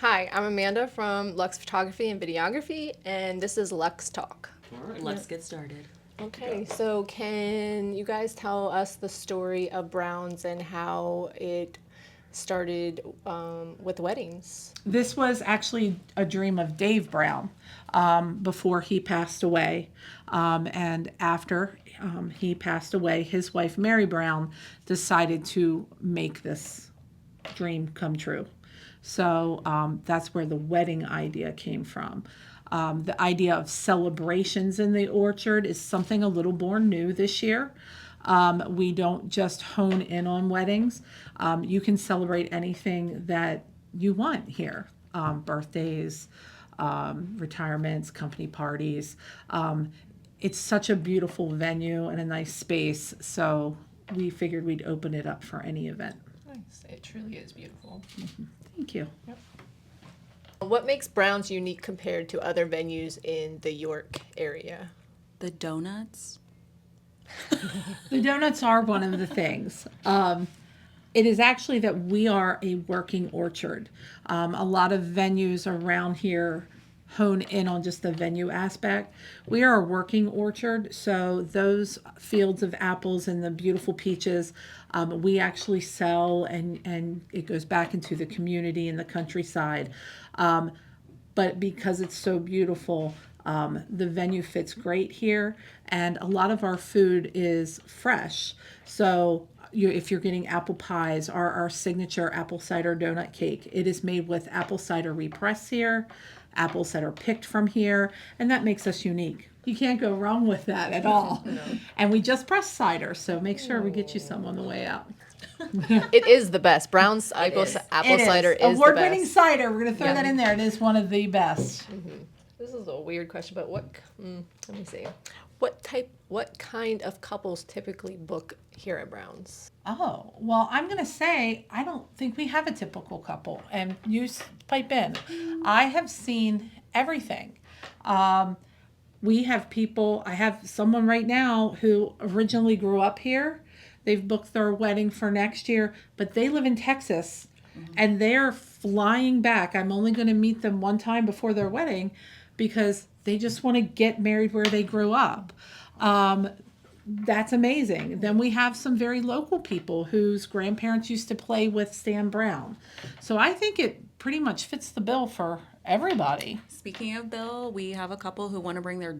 Hi, I'm Amanda from Lux Photography and Videography, and this is Lux Talk. All right, let's get started. Okay, so can you guys tell us the story of Browns and how it started with weddings? This was actually a dream of Dave Brown before he passed away. And after he passed away, his wife, Mary Brown, decided to make this dream come true. So that's where the wedding idea came from. The idea of celebrations in the orchard is something a little more new this year. We don't just hone in on weddings. You can celebrate anything that you want here, birthdays, retirements, company parties. It's such a beautiful venue and a nice space, so we figured we'd open it up for any event. Nice. It truly is beautiful. Thank you. What makes Browns unique compared to other venues in the York area? The donuts. The donuts are one of the things. It is actually that we are a working orchard. A lot of venues around here hone in on just the venue aspect. We are a working orchard, so those fields of apples and the beautiful peaches, we actually sell, and it goes back into the community and the countryside. But because it's so beautiful, the venue fits great here, and a lot of our food is fresh. So if you're getting apple pies, our signature apple cider donut cake, it is made with apple cider repressed here, apples that are picked from here, and that makes us unique. You can't go wrong with that at all. No. And we just press cider, so make sure we get you some on the way out. It is the best. Brown's apple cider is the best. Award-winning cider. We're going to throw that in there. It is one of the best. This is a weird question, but let me see. What kind of couples typically book here at Brown's? Oh, well, I'm going to say I don't think we have a typical couple. And you pipe in. I have seen everything. We have people, I have someone right now who originally grew up here. They've booked their wedding for next year, but they live in Texas and they're flying back. I'm only going to meet them one time before their wedding because they just want to get married where they grew up. That's amazing. Then we have some very local people whose grandparents used to play with Stan Brown. So I think it pretty much fits the bill for everybody. Speaking of Bill, we have a couple who want to bring their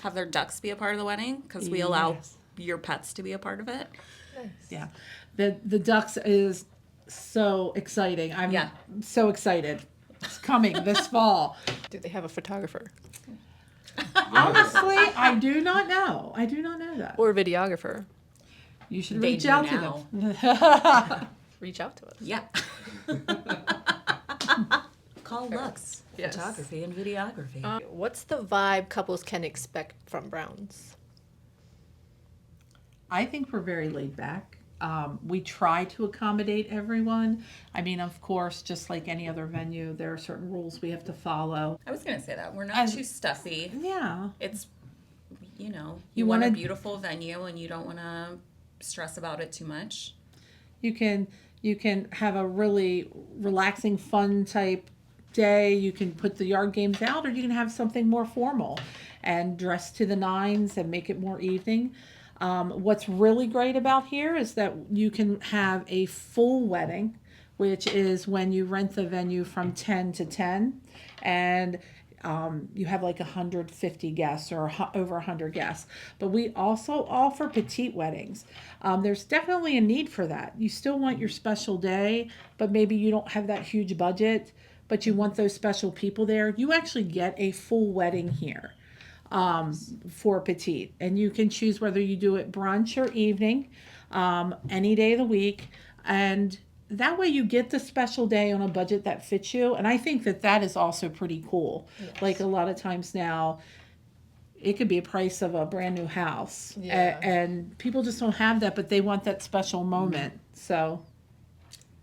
have their ducks be a part of the wedding because we allow your pets to be a part of it. Nice. Yeah. The ducks is so exciting. I'm so excited. It's coming this fall. Do they have a photographer? Honestly, I do not know. I do not know that. Or a videographer? You should reach out to them. Reach out to us. Yeah. Call Lux Photography and Videography. What's the vibe couples can expect from Browns? I think we're very laid back. We try to accommodate everyone. I mean, of course, just like any other venue, there are certain rules we have to follow. I was going to say that. We're not too stuffy. Yeah. It's, you want a beautiful venue and you don't want to stress about it too much. You can have a really relaxing, fun type day. You can put the yard games out, or you can have something more formal and dress to the nines and make it more evening. What's really great about here is that you can have a full wedding, which is when you rent the venue from 10 to 10, and you have like 150 guests or over 100 guests. But we also offer petite weddings. There's definitely a need for that. You still want your special day, but maybe you don't have that huge budget, but you want those special people there. You actually get a full wedding here. For petite, and you can choose whether you do it brunch or evening, any day of the week, and that way you get the special day on a budget that fits you. And I think that is also pretty cool. Yes. Like a lot of times now it could be a price of a brand new house, and people just don't have that, but they want that special moment. So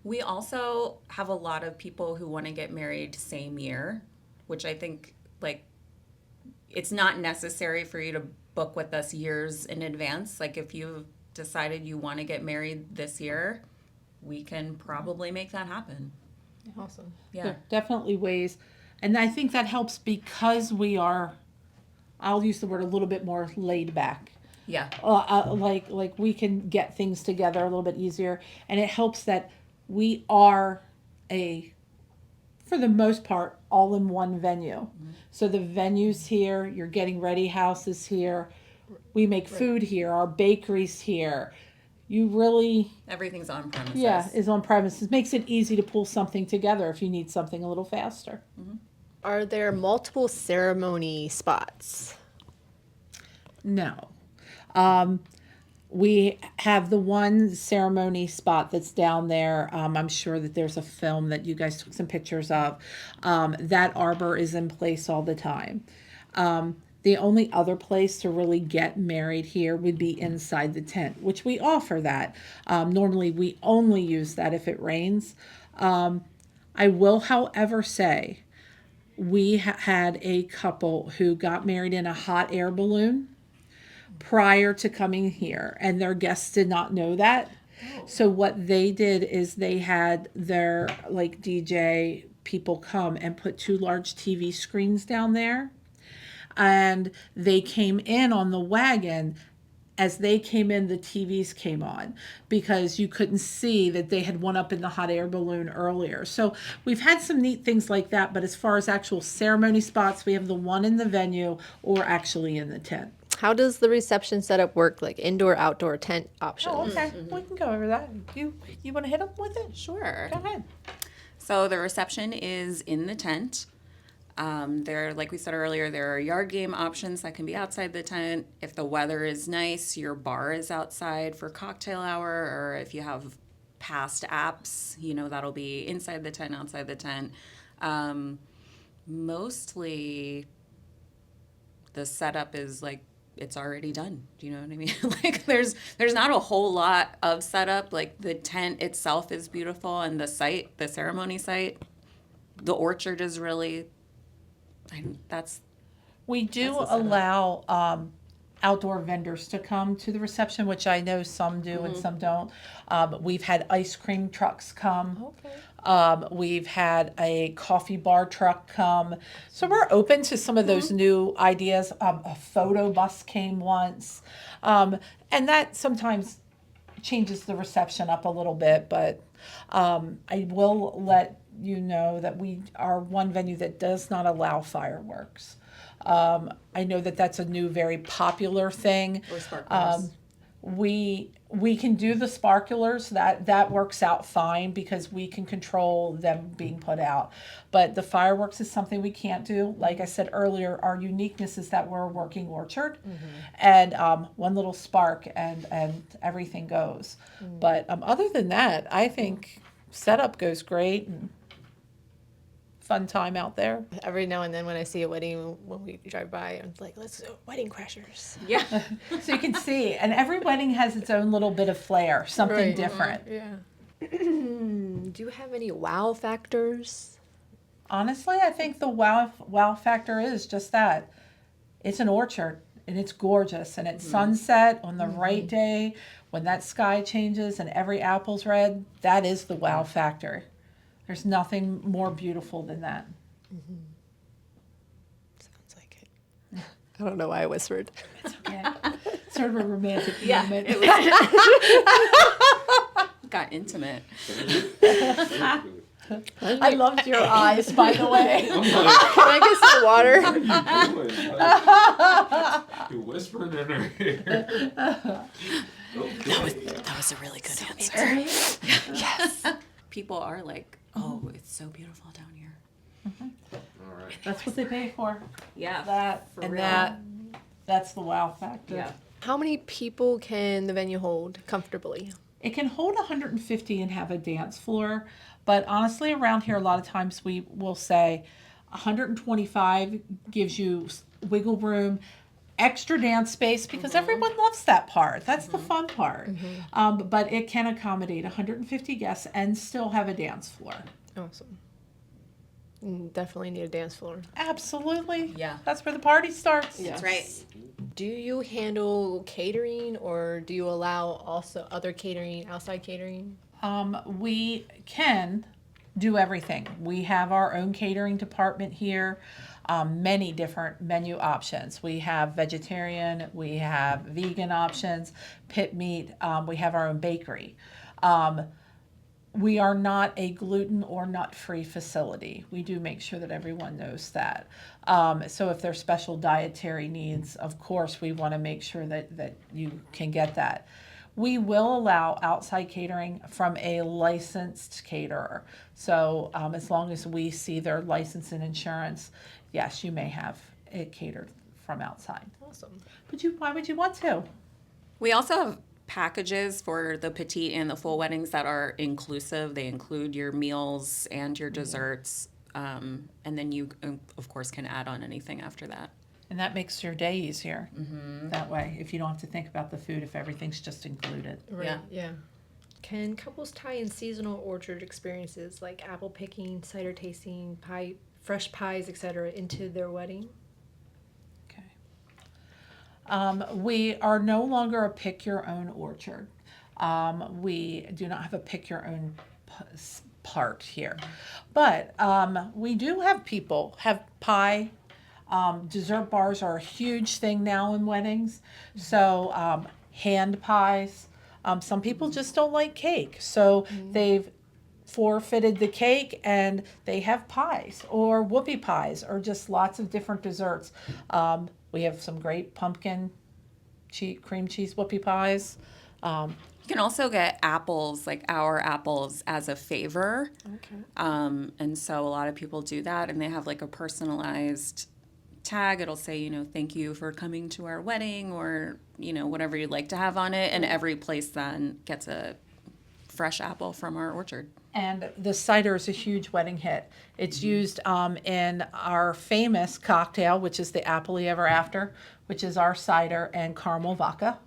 we also have a lot of people who want to get married same year, which I think it's not necessary for you to book with us years in advance. Like if you've decided you want to get married this year, we can probably make that happen. Awesome. Yeah. There are definitely ways. And I think that helps because we are, I'll use the word, a little bit more laid back. Yeah. Like we can get things together a little bit easier. And it helps that we are for the most part, all in one venue. So the venue's here, your getting ready house is here, we make food here, our bakery's here. You really, Everything's on premises. is on premises. Makes it easy to pull something together if you need something a little faster. Are there multiple ceremony spots? No. We have the one ceremony spot that's down there. I'm sure that there's a film that you guys took some pictures of. That arbor is in place all the time. The only other place to really get married here would be inside the tent, which we offer that. Normally, we only use that if it rains. I will, however, say we had a couple who got married in a hot air balloon prior to coming here, and their guests did not know that. So what they did is they had their like DJ people come and put 2 large TV screens down there, and they came in on the wagon. As they came in, the TVs came on because you couldn't see that they had one up in the hot air balloon earlier. So we've had some neat things like that, but as far as actual ceremony spots, we have the one in the venue or actually in the tent. How does the reception setup work, like indoor, outdoor tent options? Oh, okay. We can go over that. You want to hit up with it? Sure. Go ahead. So the reception is in the tent. There, like we said earlier, there are yard game options that can be outside the tent. If the weather is nice, your bar is outside for cocktail hour, or if you have past apps, that'll be inside the tent, outside the tent. Mostly the setup is like, it's already done. Do you know what I mean? Like there's not a whole lot of setup. Like the tent itself is beautiful, and the site, the ceremony site, the orchard is really, We do That's the setup. allow outdoor vendors to come to the reception, which I know some do and some don't. We've had ice cream trucks come. Okay. We've had a coffee bar truck come. So we're open to some of those new ideas. A photo bus came once. And that sometimes changes the reception up a little bit, but I will let you know that we are one venue that does not allow fireworks. I know that that's a new, very popular thing. or sparklers. We can do the sparklers, that works out fine because we can control them being put out. But the fireworks is something we can't do. Like I said earlier, our uniqueness is that we're a working orchard, and one little spark and everything goes. But other than that, I think setup goes great. And fun time out there. Every now and then when I see a wedding, when we drive by, I'm like, let's go, wedding crashers. Yeah. So you can see, and every wedding has its own little bit of flair, something Right. different. Yeah. Do you have any wow factors? Honestly, I think the wow factor is just that. It's an orchard, and it's gorgeous, and it's sunset on the right day when that sky changes and every apple's red. That is the wow factor. There's nothing more beautiful than that. Sounds like it. I don't know why I whispered. Okay. Sort of a romantic moment. Got intimate. I loved your eyes, by the way. Can I get some water? You're whispering in her ear. That was a really good answer. Yes. People are like, oh, it's so beautiful down here. All right. That's what they pay for. Yeah. That For and real. that's the wow factor. Yeah. How many people can the venue hold comfortably? It can hold 150 and have a dance floor, but honestly, around here, a lot of times we will say 125 gives you wiggle room, extra dance space, because everyone loves that part. That's the fun part. But it can accommodate 150 guests and still have a dance floor. Awesome. Definitely need a dance floor. Absolutely. Yeah. That's where the party starts. That's right. Do you handle catering, or do you allow also other catering, outside catering? We can, do everything. We have our own catering department here, many different menu options. We have vegetarian, we have vegan options, pit meat, we have our own bakery. We are not a gluten or nut-free facility. We do make sure that everyone knows that. So if there's special dietary needs, of course, we want to make sure that you can get that. We will allow outside catering from a licensed caterer. So as long as we see their license and insurance, yes, you may have it catered from outside. Awesome. But why would you want to? We also have packages for the petite and the full weddings that are inclusive. They include your meals and your desserts. And then you, of course, can add on anything after that. And that makes your day easier that way, if you don't have to think about the food, if everything's just included. Right. Yeah. Can couples tie in seasonal orchard experiences like apple picking, cider tasting, pie, fresh pies, etc., into their wedding? Okay. We are no longer a pick your own orchard. We do not have a pick your own part here, but we do have people have pie. Dessert bars are a huge thing now in weddings. So hand pies. Some people just don't like cake. So they've forfeited the cake and they have pies or whoopie pies or just lots of different desserts. We have some great pumpkin cream cheese whoopie pies. You can also get apples, like our apples, as a favor. Okay. And so a lot of people do that, and they have like a personalized tag. It'll say, thank you for coming to our wedding, or, whatever you'd like to have on it. And every place then gets a fresh apple from our orchard. And the cider is a huge wedding hit. It's used in our famous cocktail, which is the Happily Ever After, which is our cider and caramel vodka.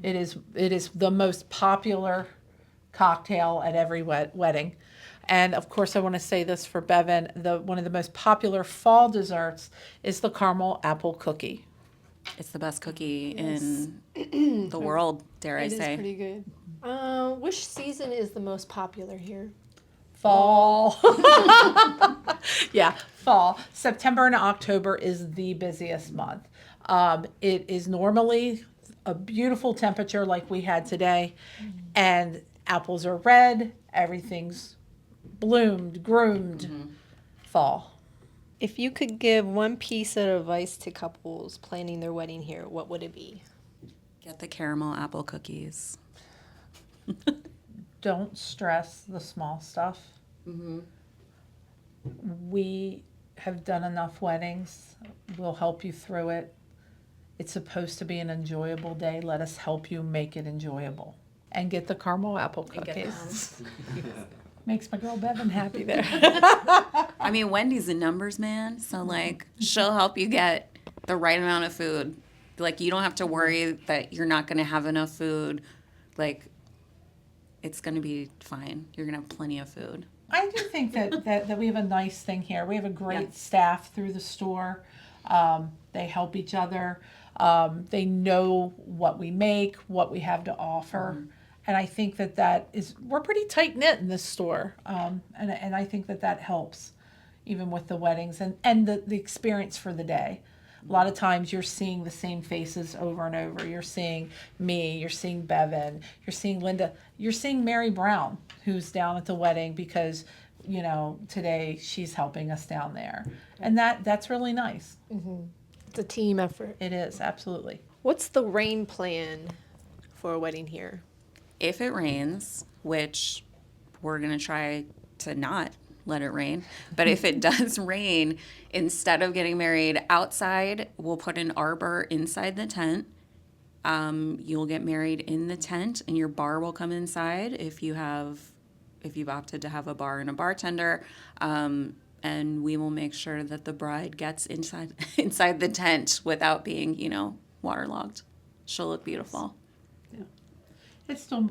It is the most popular cocktail at every wedding. And of course, I want to say this for Bevan, one of the most popular fall desserts is the caramel apple cookie. It's the best cookie in the world, dare I It is say. pretty good. Which season is the most popular here? Fall. Yeah, fall. September and October is the busiest month. It is normally a beautiful temperature like we had today, and apples are red, everything's bloomed, groomed. Fall. If you could give one piece of advice to couples planning their wedding here, what would it be? Get the caramel apple cookies. Don't stress the small stuff. We have done enough weddings. We'll help you through it. It's supposed to be an enjoyable day. Let us help you make it enjoyable. And get the caramel apple cookies. Makes my girl Bevan happy there. I mean, Wendy's a numbers man, so she'll help you get the right amount of food. You don't have to worry that you're not going to have enough food. It's going to be fine. You're going to have plenty of food. I do think that we have a nice thing here. We have a great staff through the store. They help each other. They know what we make, what we have to offer. And I think we're pretty tight knit in this store. And I think that helps even with the weddings and the experience for the day. A lot of times you're seeing the same faces over and over. You're seeing me, you're seeing Bevan, you're seeing Linda, you're seeing Mary Brown, who's down at the wedding because, today she's helping us down there. And that's really nice. It's a team effort. It is, absolutely. What's the rain plan for a wedding here? If it rains, which we're going to try to not let it rain, but if it does rain, instead of getting married outside, we'll put an arbor inside the tent. You'll get married in the tent, and your bar will come inside if you've opted to have a bar and a bartender. And we will make sure that the bride gets inside the tent without being, waterlogged. She'll look beautiful. It still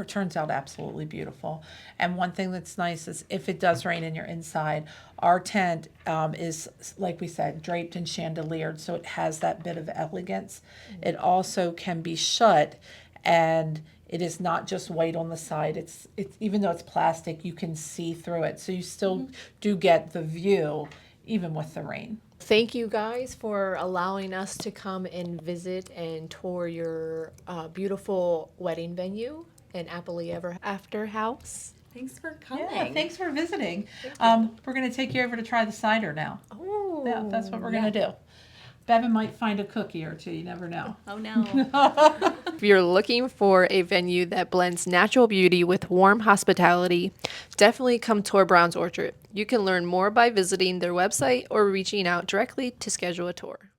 turns out absolutely beautiful. And one thing that's nice is if it does rain and you're inside, our tent is, like we said, draped and chandeliered, so it has that bit of elegance. It also can be shut, and It is not just white on the side. It's even though it's plastic, you can see through it. So you still do get the view even with the rain. Thank you guys for allowing us to come and visit and tour your beautiful wedding venue in Happily Ever After House. Thanks for coming. Yeah, thanks for visiting. We're going to take you over to try the cider now. Oh, Yeah, that's what we're going to do. Bevan might find a cookie or two. You never know. Oh no. If you're looking for a venue that blends natural beauty with warm hospitality, definitely come tour Brown's Orchard. You can learn more by visiting their website or reaching out directly to schedule a tour.